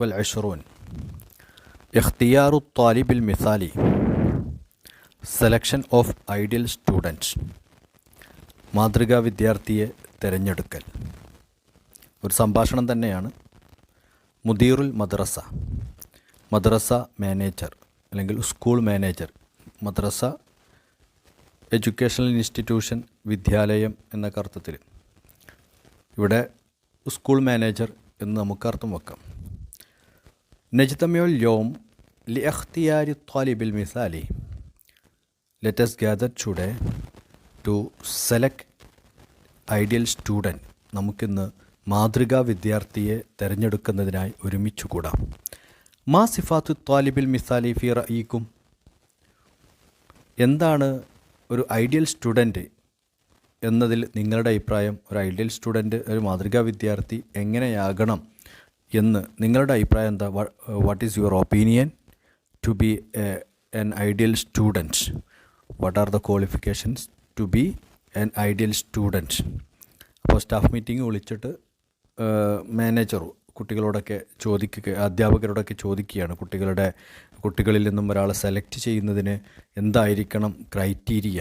والعشرون اختيار الطالب المثالي selection of ideal students മാതൃകാ വിദ്യാർത്ഥിയെ തിരഞ്ഞെടുക്കൽ ഒരു സംഭാഷണം തന്നെയാണ്. മുദീറുൽ മദ്രസ മാനേജർ അല്ലെങ്കിൽ സ്കൂൾ മാനേജർ, മദ്രസ എഡ്യൂക്കേഷണൽ ഇൻസ്റ്റിറ്റ്യൂഷൻ വിദ്യാലയം എന്നൊക്കെ അർത്ഥത്തിൽ, ഇവിടെ സ്കൂൾ മാനേജർ എന്ന് നമുക്ക് അർത്ഥം വെക്കാം. നജ്തമിഉൽ യൗം ലിഇഖ്തിയാരി ത്വാലിബിൽ മിസാലി. Let us gather today to select ideal student. നമുക്കിന്ന് മാതൃകാ വിദ്യാർത്ഥിയെ തിരഞ്ഞെടുക്കുന്നതിനായി ഒരുമിച്ച് കൂടാം. മാ സിഫാത്തു ത്വാലിബിൽ മിസാലി ഫി റഈക്കും. എന്താണ് ഒരു ഐഡിയൽ സ്റ്റുഡൻറ്റ് എന്നതിൽ നിങ്ങളുടെ അഭിപ്രായം? ഒരു ഐഡിയൽ സ്റ്റുഡൻറ്റ്, ഒരു മാതൃകാ വിദ്യാർത്ഥി എങ്ങനെയാകണം എന്ന് നിങ്ങളുടെ അഭിപ്രായം എന്താ? What is your opinion to be an ideal student? What are the qualifications to be an ideal student? അപ്പോൾ സ്റ്റാഫ് മീറ്റിംഗ് വിളിച്ചിട്ട് മാനേജർ കുട്ടികളോടൊക്കെ അധ്യാപകരോടൊക്കെ ചോദിക്കുകയാണ്, കുട്ടികളിൽ നിന്നും ഒരാളെ സെലക്ട് ചെയ്യുന്നതിന് എന്തായിരിക്കണം ക്രൈറ്റീരിയ.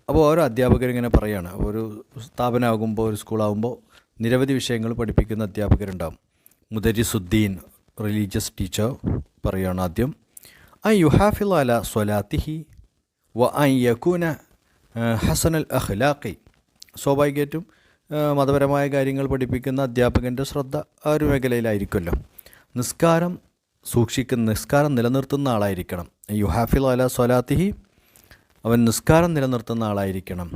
അപ്പോൾ ഓരോ അധ്യാപകരിങ്ങനെ പറയുകയാണ്. ഒരു സ്ഥാപനമാകുമ്പോൾ, ഒരു സ്കൂളാകുമ്പോൾ നിരവധി വിഷയങ്ങൾ പഠിപ്പിക്കുന്ന അധ്യാപകരുണ്ടാകും. മുദരിസുദ്ദീൻ, റിലീജിയസ് ടീച്ചർ പറയുകയാണ് ആദ്യം, അൻ യുഹാഫിള അല സ്വലാത്തിഹി വ അൻ യകൂന ഹസനൽ അഖ്ലാഖി. സ്വാഭാവികമായിട്ടും മതപരമായ കാര്യങ്ങൾ പഠിപ്പിക്കുന്ന അധ്യാപകൻ്റെ ശ്രദ്ധ ആ ഒരു മേഖലയിലായിരിക്കുമല്ലോ. നിസ്കാരം നിലനിർത്തുന്ന ആളായിരിക്കണം. യുഹാഫിള അല സ്വലാത്തിഹി, അവൻ നിസ്കാരം നിലനിർത്തുന്ന ആളായിരിക്കണം.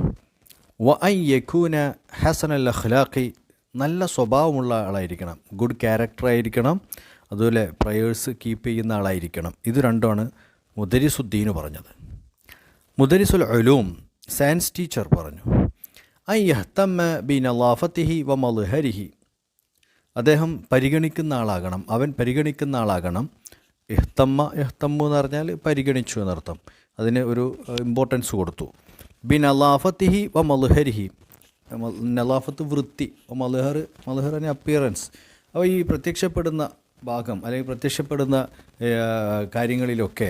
വ അൻ യകൂന ഹസനൽ അഖ്ലാഖി, നല്ല സ്വഭാവമുള്ള ആളായിരിക്കണം, ഗുഡ് ക്യാരക്ടറായിരിക്കണം. അതുപോലെ പ്രയേഴ്സ് കീപ്പ് ചെയ്യുന്ന ആളായിരിക്കണം. ഇത് രണ്ടുമാണ് മുദരിസുദ്ദീന് പറഞ്ഞത്. മുദരിസുൽ ഉലൂം, സയൻസ് ടീച്ചർ പറഞ്ഞു, അൻ യഹ്തമ്മ ബി നളാഫത്തിഹി വ മദ്ഹരിഹി. അദ്ദേഹം അവൻ പരിഗണിക്കുന്ന ആളാകണം. ഇഹ്തമ്മു എന്ന് പറഞ്ഞാൽ പരിഗണിച്ചു എന്നർത്ഥം. അതിന് ഒരു ഇമ്പോർട്ടൻസ് കൊടുത്തു. ബി നളാഫത്തിഹി വ മദ്ഹരിഹി. നളാഫത്ത് വൃത്തി, മദ്ഹർ അപ്പിയറൻസ്. അപ്പോൾ ഈ പ്രത്യക്ഷപ്പെടുന്ന ഭാഗം അല്ലെങ്കിൽ പ്രത്യക്ഷപ്പെടുന്ന കാര്യങ്ങളിലൊക്കെ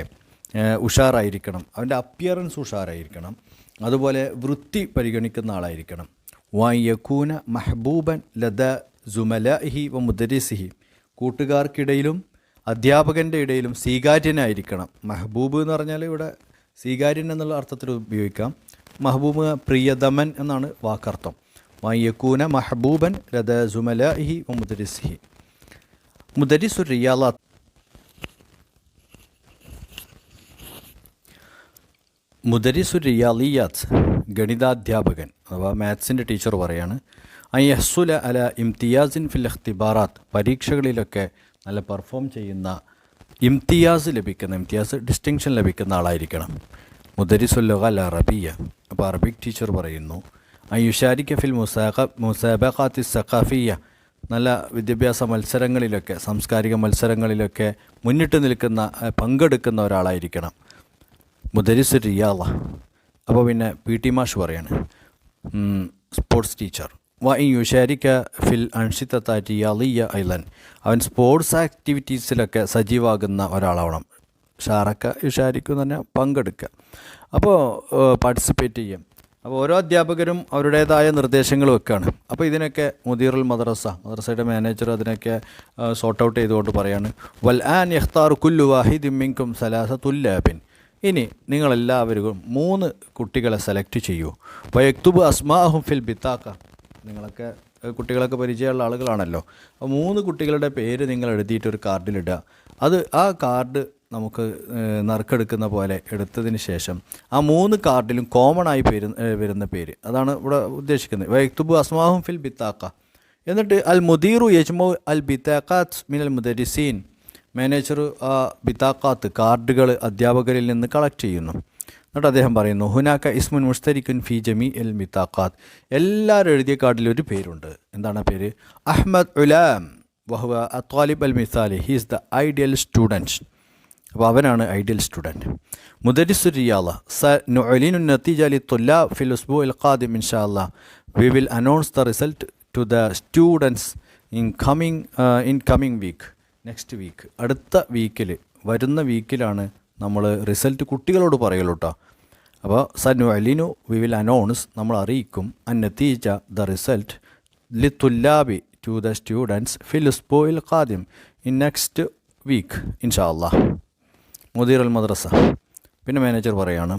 ഉഷാറായിരിക്കണം. അവൻ്റെ അപ്പിയറൻസ് ഉഷാറായിരിക്കണം. അതുപോലെ വൃത്തി പരിഗണിക്കുന്ന ആളായിരിക്കണം. വയക്കൂന മഹബൂബൻ ലദ സുമലഹി വ മുദരിസിഹി. കൂട്ടുകാർക്കിടയിലും അധ്യാപകൻ്റെ ഇടയിലും സ്വീകാര്യനായിരിക്കണം. മഹബൂബ് എന്ന് പറഞ്ഞാൽ ഇവിടെ സ്വീകാര്യൻ എന്നുള്ള അർത്ഥത്തിൽ ഉപയോഗിക്കാം. മഹബൂബ് പ്രിയതമൻ എന്നാണ് വാക്കർത്ഥം. വയക്കൂന മഹബൂബൻ ലദ സുമലഹി വ മുദരിസിഹി. മുദരിസുർ റിയാളാത്ത്, മുദരിസുർ റിയാളിയാത്ത്, ഗണിതാധ്യാപകൻ അഥവാ മാത്സിൻ്റെ ടീച്ചർ പറയാണ്, അൻ യഹ്സുല അല ഇംതിയാസിൻ ഫിൽ ഇഖ്തിബാറാത്ത്. പരീക്ഷകളിലൊക്കെ നല്ല പെർഫോം ചെയ്യുന്ന, ഇംതിയാസ് ഡിസ്റ്റിങ്ഷൻ ലഭിക്കുന്ന ആളായിരിക്കണം. മുദരിസുൽ ലുഗ അൽ അറബിയ, അപ്പോൾ അറബിക് ടീച്ചർ പറയുന്നു, അൻ യുശാരിക ഫിൽ മുസാബഖാത്തി സഖാഫിയ. നല്ല വിദ്യാഭ്യാസ മത്സരങ്ങളിലൊക്കെ, സാംസ്കാരിക മത്സരങ്ങളിലൊക്കെ പങ്കെടുക്കുന്ന ഒരാളായിരിക്കണം. മുദരിസ് റിയാള. അപ്പോൾ പിന്നെ പി ടി മാഷ് പറയാണ്, സ്പോർട്സ് ടീച്ചർ, വ ഇൻ യുശാരിക ഫിൽ അൻഷിത്ത റിയാളിയ ഐലൻ. അവൻ സ്പോർട്സ് ആക്ടിവിറ്റീസിലൊക്കെ സജീവാകുന്ന ഒരാളാവണം. യുഷാരിക്കും തന്നെ പങ്കെടുക്കുക, അപ്പോൾ പാർട്ടിസിപ്പേറ്റ് ചെയ്യാം. അപ്പോൾ ഓരോ അധ്യാപകരും അവരുടേതായ നിർദ്ദേശങ്ങൾ വെക്കുകയാണ്. അപ്പോൾ ഇതിനൊക്കെ മുദീറുൽ മദ്രസയുടെ മാനേജർ അതിനൊക്കെ സോർട്ട് ഔട്ട് ചെയ്തുകൊണ്ട് പറയാണ്, വൽ ആൻ യഖ്താറു കുല്ലു വാഹിദിൻ മിൻകും സലാസത്തുൽ ലാബിൻ. ഇനി നിങ്ങളെല്ലാവരും 3 കുട്ടികളെ സെലക്ട് ചെയ്യൂ. വയക്തുബ് അസ്മാഅഹും ഫിൽ ബിത്താക്ക. കുട്ടികളൊക്കെ പരിചയമുള്ള ആളുകളാണല്ലോ. അപ്പോൾ 3 കുട്ടികളുടെ പേര് നിങ്ങൾ എഴുതിയിട്ടൊരു കാർഡിലിടുക. ആ കാർഡ് നമുക്ക് നറുക്കെടുക്കുന്ന പോലെ എടുത്തതിന് ശേഷം ആ 3 കാർഡിലും കോമൺ ആയി വരുന്ന പേര്, അതാണ് ഇവിടെ ഉദ്ദേശിക്കുന്നത്. വയക്തുബു അസ്മാഹും ഫിൽ ബിത്താക്ക. എന്നിട്ട് അൽ മുദീറു യജ്മു അൽ ബിത്താഖാത്ത് മിനൽ മുദരിസീൻ. മാനേജർ ആ ബിത്താഖാത്ത് കാർഡുകൾ അധ്യാപകരിൽ നിന്ന് കളക്ട് ചെയ്യുന്നു. എന്നിട്ട് അദ്ദേഹം പറയുന്നു, ഹുനാക്ക ഇസ്മുൻ മുഷ്തരിക്കുൻ ഫി ജമീ എൽ ബിത്താഖാത്ത്. എല്ലാവരും എഴുതിയ കാർഡിൽ ഒരു പേരുണ്ട്. എന്താണ് ആ പേര്? അഹ്മദ് ഉലാം വഹുവ അത്വാലിബ് അൽ മിസാലി. He is the ideal student. അപ്പോൾ അവനാണ് ഐഡിയൽ സ്റ്റുഡൻറ്റ്. മുദരിസുർ റിയാള, സനുഅലിനു നതീജ ലിത്തുല്ലാബ് ഫിൽ ഉസ്ബൂഇൽ ഖാദിം ഇൻഷാ അല്ലാഹ്. We will announce the result to the students in coming week, next week, അടുത്ത വീക്കിൽ, വരുന്ന വീക്കിലാണ് നമ്മൾ റിസൾട്ട് കുട്ടികളോട് പറയുള്ളൂ കേട്ടോ. അപ്പോൾ സനുഅലിനു വി വിൽ അനൗൺസ്, നമ്മൾ അറിയിക്കും, അന്നതീജ ദ റിസൾട്ട് ലിത്തുല്ലാബി ടു ദ സ്റ്റുഡൻസ് ഫിൽ ഉസ്ബുഇൽ ഖാദിം, ഇൻ നെക്സ്റ്റ് വീക്ക് ഇൻഷാ അല്ലാഹ്. മുദീർ അൽ മദ്രസ. പിന്നെ മാനേജർ പറയാണ്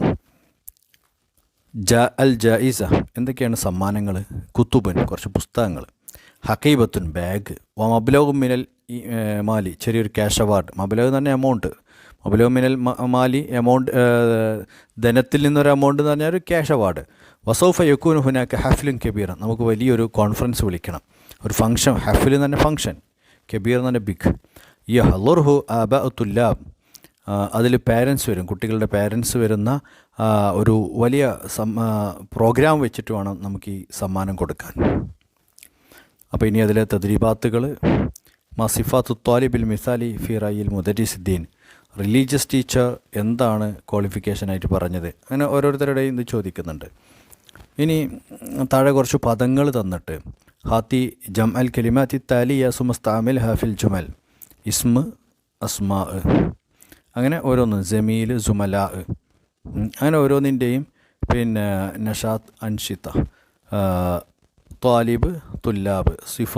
അൽ ജായിസ, എന്തൊക്കെയാണ് സമ്മാനങ്ങൾ? കുത്തുബൻ, കുറച്ച് പുസ്തകങ്ങൾ, ഹക്കീബത്തുൻ, ബാഗ്, മബ്ലഗും മിനൽ മാലി, ചെറിയൊരു ക്യാഷ് അവാർഡ്. മബ്ലഗ് തന്നെ എമൗണ്ട്, മബ്ലഗും മിനൽ മാലി എമൗണ്ട്, ധനത്തിൽ നിന്നൊരു എമൗണ്ട് എന്ന് പറഞ്ഞാൽ ഒരു ക്യാഷ് അവാർഡ്. വസൗഫ യക്കൂൻ ഹുനാക്ക ഹഫ്ലുൻ കബീർ, നമുക്ക് വലിയൊരു കോൺഫറൻസ് വിളിക്കണം, ഒരു ഫംഗ്ഷൻ. ഹഫിൽ തന്നെ ഫംഗ്ഷൻ, കബീർ തന്നെ ബിഗ്. ഈ ഹലുർഹു അബഅത്തുല്ലാബ്, അതിൽ പാരൻസ് വരും, കുട്ടികളുടെ പാരൻസ് വരുന്ന ഒരു വലിയ പ്രോഗ്രാം വെച്ചിട്ട് വേണം നമുക്ക് ഈ സമ്മാനം കൊടുക്കാൻ. അപ്പോൾ ഇനി അതിലെ തദ്രീബാത്തുകൾ. മസിഫാത്തു ത്വാലിബിൽ മിസാലി ഫി റയിൽ മുദരിസുദ്ദീൻ, റിലീജിയസ് ടീച്ചർ എന്താണ് ക്വാളിഫിക്കേഷനായിട്ട് പറഞ്ഞത്? അങ്ങനെ ഓരോരുത്തരുടെയും ഇത് ചോദിക്കുന്നുണ്ട്. ഇനി താഴെ കുറച്ച് പദങ്ങൾ തന്നിട്ട് ഹാത്തി ജം അൽ കലിമാത്തി താലിയ സുമസ്താമിൽ ഹാഫിൽ ജുമൽ, ഇസ്മ, അസ്മാ, അങ്ങനെ ഓരോന്നും, ജമീൽ, സുമലാ, അങ്ങനെ ഓരോന്നിൻ്റെയും പിന്നെ നഷാത്ത്, അൻഷിത്ത, ത്വാലിബ്, തുല്ലാബ്, സിഫ